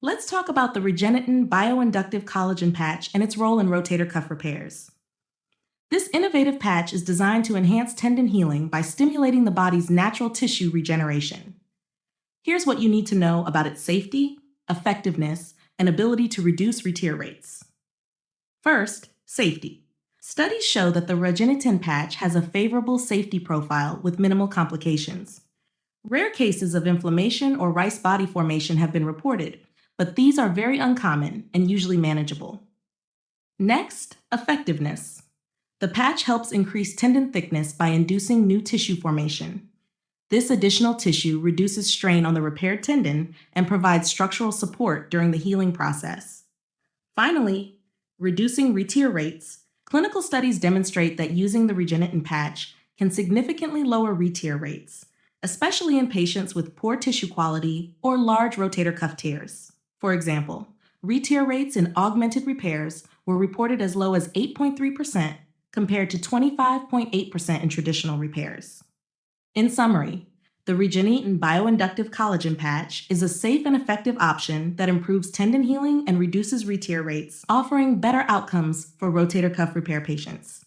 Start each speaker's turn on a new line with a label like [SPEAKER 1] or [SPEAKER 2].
[SPEAKER 1] Let's talk about the Regeneten bioinductive collagen patch and its role in rotator cuff repairs. This innovative patch is designed to enhance tendon healing by stimulating the body's natural tissue regeneration. Here's what you need to know about its safety, effectiveness, and ability to reduce retear rates. First, safety. Studies show that the Regeneten patch has a favorable safety profile with minimal complications. Rare cases of inflammation or rice body formation have been reported, but these are very uncommon and usually manageable. Next, effectiveness. The patch helps increase tendon thickness by inducing new tissue formation. This additional tissue reduces strain on the repaired tendon and provides structural support during the healing process. Finally, reducing retear rates. Clinical studies demonstrate that using the Regeneten patch can significantly lower retear rates, especially in patients with poor tissue quality or large rotator cuff tears. For example, retear rates in augmented repairs were reported as low as 8.3% compared to 25.8% in traditional repairs. In summary, the Regeneten bioinductive collagen patch is a safe and effective option that improves tendon healing and reduces retear rates, offering better outcomes for rotator cuff repair patients.